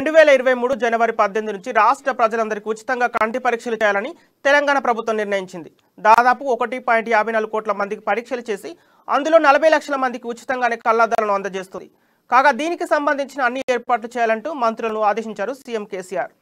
2023 జనవరి 18 నుంచి రాష్ట్ర ప్రజలందరికీ ఉచితంగా కంటి పరీక్షలు చేయాలని తెలంగాణ ప్రభుత్వం నిర్ణయించింది. దాదాపు 1.54 కోట్ల మందికి పరీక్షలు చేసి అందులో 40 లక్షల మందికి ఉచితంగానే కళ్లద్దాలను అందజేస్తుంది. కాగా దీనికి సంబంధించిన అన్ని ఏర్పాట్లు చేయాలంటూ మంత్రులను ఆదేశించారు సీఎం కేసీఆర్.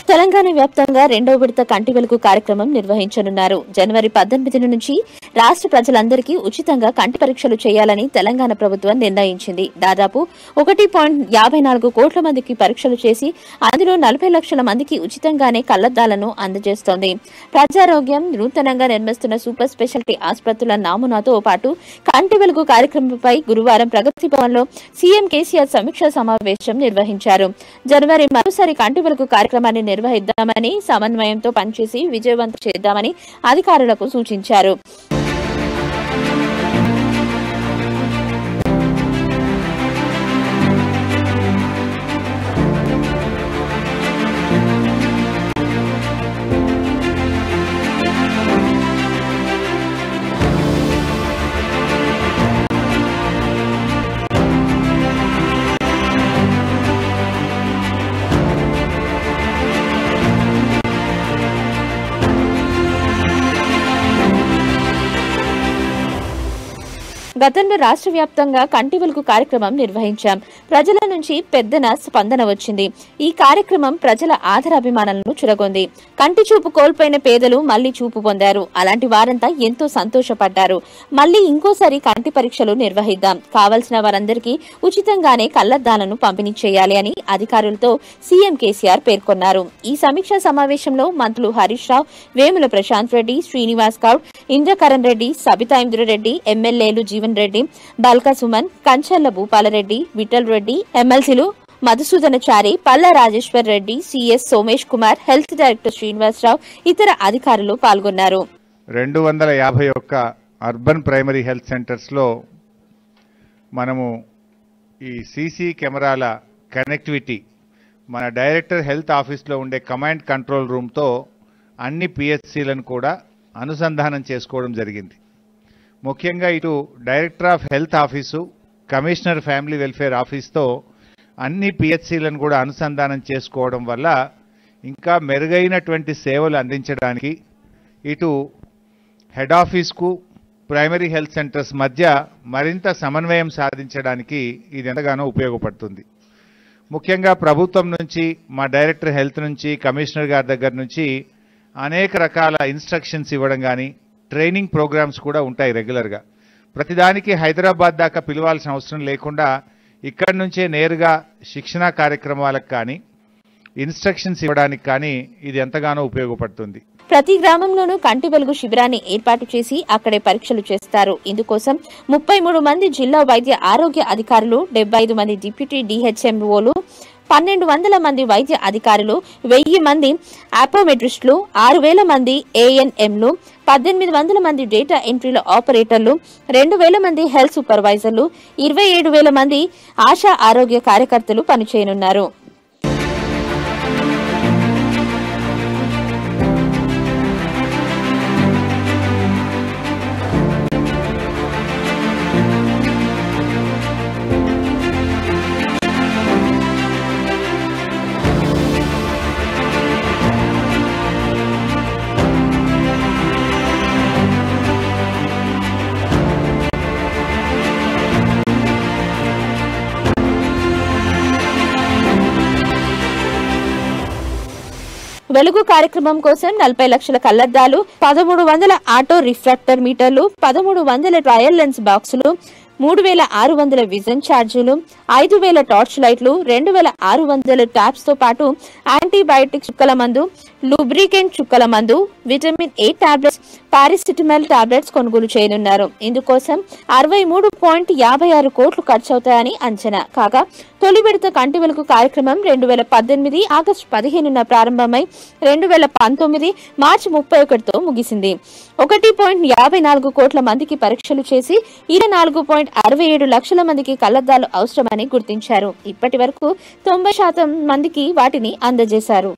తెలంగాణ వ్యాప్తంగా రెండవ విడత కంటి వెలుగు కార్యక్రమం నిర్వహించనున్నారు. జనవరి 18 నుంచి రాష్ట్ర ప్రజలందరికీ ఉచితంగా కంటి పరీక్షలు చేయాలని తెలంగాణ ప్రభుత్వం నిర్ణయించింది. దాదాపు 1.54 కోట్ల మందికి పరీక్షలు చేసి అందులో 40 లక్షల మందికి ఉచితంగానే కళ్లద్దాలను అందజేస్తోంది. ప్రజారోగ్యం నూతనంగా నిర్మిస్తున్న సూపర్ స్పెషాలిటీ ఆసుపత్రుల నమూనాతో పాటు కంటి వెలుగు కార్యక్రమంపై గురువారం ప్రగతి భవన్లో సీఎం కేసీఆర్ సమీక్షా సమావేశం నిర్వహించారు. జనవరి మరోసారి కంటి వెలుగు కార్యక్రమాన్ని నిర్వహిద్దామని సమన్వయంతో పనిచేసి విజయవంతం చేద్దామని అధికారులకు సూచించారు. గతంలో రాష్ట్ర వ్యాప్తంగా కంటి వెలుగు కార్యక్రమం నిర్వహించాం. ప్రజల నుంచి పెద్దన స్పందన వచ్చింది. ఈ కార్యక్రమం ప్రజల ఆదరాభిమానాలను చురగొంది. కంటి చూపు కోల్పోయిన పేదలు మళ్లీ చూపు పొందారు. అలాంటి వారంతా ఎంతో సంతోషపడ్డారు. మళ్లీ ఇంకోసారి కంటి పరీక్షలు నిర్వహిద్దాం. కావలసిన వారందరికీ ఉచితంగానే కళ్లద్దాలను పంపిణీ చేయాలి అని అధికారులతో సీఎం కేసీఆర్ పేర్కొన్నారు. ఈ సమీక్షా సమావేశంలో మంత్రులు హరీష్ రావు, వేముల ప్రశాంత్ రెడ్డి, శ్రీనివాస్ గౌడ్, ఇంద్రకరణ్ రెడ్డి, సబితా ఇంద్రారెడ్డి, ఎమ్మెల్యేలు జీవన్ రెడ్డి, బాల్కా సుమన్, కంచర్ల భూపాలరెడ్డి, విఠల్ రెడ్డి, ఎమ్మెల్సీలు Madhusudanachari, Palla Rajeshwar Reddy, CS Somesh Kumar, health director Srinivasa Rao, ఇతర అధికారులు పాల్గొన్నారు. 251 అర్బన్ ప్రైమరీ హెల్త్ సెంటర్స్ లో మనము ఈ సీసీ కెమెరాల కనెక్టివిటీ మన డైరెక్టర్ హెల్త్ ఆఫీస్లో ఉండే కమాండ్ కంట్రోల్ రూమ్తో అన్ని పిహెచ్సిలను కూడా అనుసంధానం చేసుకోవడం జరిగింది. ముఖ్యంగా ఇటు director of health office, commissioner family welfare ఆఫీస్తో అన్ని పిహెచ్సిలను కూడా అనుసంధానం చేసుకోవడం వల్ల ఇంకా మెరుగైనటువంటి సేవలు అందించడానికి ఇటు హెడ్ ఆఫీస్కు ప్రైమరీ హెల్త్ సెంటర్స్ మధ్య మరింత సమన్వయం సాధించడానికి ఇది ఎంతగానో ఉపయోగపడుతుంది. ముఖ్యంగా ప్రభుత్వం నుంచి, మా డైరెక్టర్ హెల్త్ నుంచి, కమిషనర్ గారి దగ్గర నుంచి అనేక రకాల ఇన్స్ట్రక్షన్స్ ఇవ్వడం కానీ ట్రైనింగ్ ప్రోగ్రామ్స్ కూడా ఉంటాయి రెగ్యులర్గా. ప్రతిదానికి హైదరాబాద్ దాకా పిలవాల్సిన అవసరం లేకుండా ఇక్కడి నుంచే నేరుగా శిక్షణా కార్యక్రమాలకు కానీ ఇన్స్ట్రక్షన్స్ ఇవ్వడానికి కానీ ఇది ఎంతగానో ఉపయోగపడుతుంది. ప్రతి గ్రామంలోనూ కంటి వెలుగు శిబిరాన్ని ఏర్పాటు చేసి అక్కడే పరీక్షలు చేస్తారు. ఇందుకోసం 33 మంది జిల్లా వైద్య ఆరోగ్య అధికారులు, 75 మంది డిప్యూటీ డిహెచ్ఎంఓలు, 1200 మంది వైద్య అధికారులు, 1000 మంది ఆపోమెట్రిస్టులు, 6000 మంది ఏఎన్ఎంలు, 1800 మంది డేటా ఎంట్రీల ఆపరేటర్లు, 2000 మంది హెల్త్ సూపర్వైజర్లు, 27000 మంది ఆశా ఆరోగ్య కార్యకర్తలు పనిచేయనున్నారు. వెలుగు కార్యక్రమం కోసం 40 లక్షల కళ్లద్దాలు, 1300 ఆటో రిఫ్రాక్టర్ మీటర్లు, 1300 ట్రయల్ లెన్స్ బాక్సులు, 3600 విజన్ ఛార్జీలు, 5000 టార్చ్ లైట్లు, 2600 ట్యాబ్స్ తో పాటు యాంటీబయాటిక్ చుక్కల మందు, లూబ్రికెంట్ చుక్కల మందు, vitamin A tablets, paracetamol tablets కొనుగోలు చేయనున్నారు. ఇందుకోసం 63.56 కోట్లు ఖర్చవుతాయని అంచనా. కాగా తొలి విడత కంటి వెలుగు కార్యక్రమం 2018 ఆగస్టు 15న ప్రారంభమై 2019 మార్చి 31తో ముగిసింది. 1.54 కోట్ల మందికి పరీక్షలు చేసి 24.67 లక్షల మందికి కళ్లద్దాలు అవసరమని గుర్తించారు. ఇప్పటి వరకు 90% మందికి వాటిని అందజేశారు.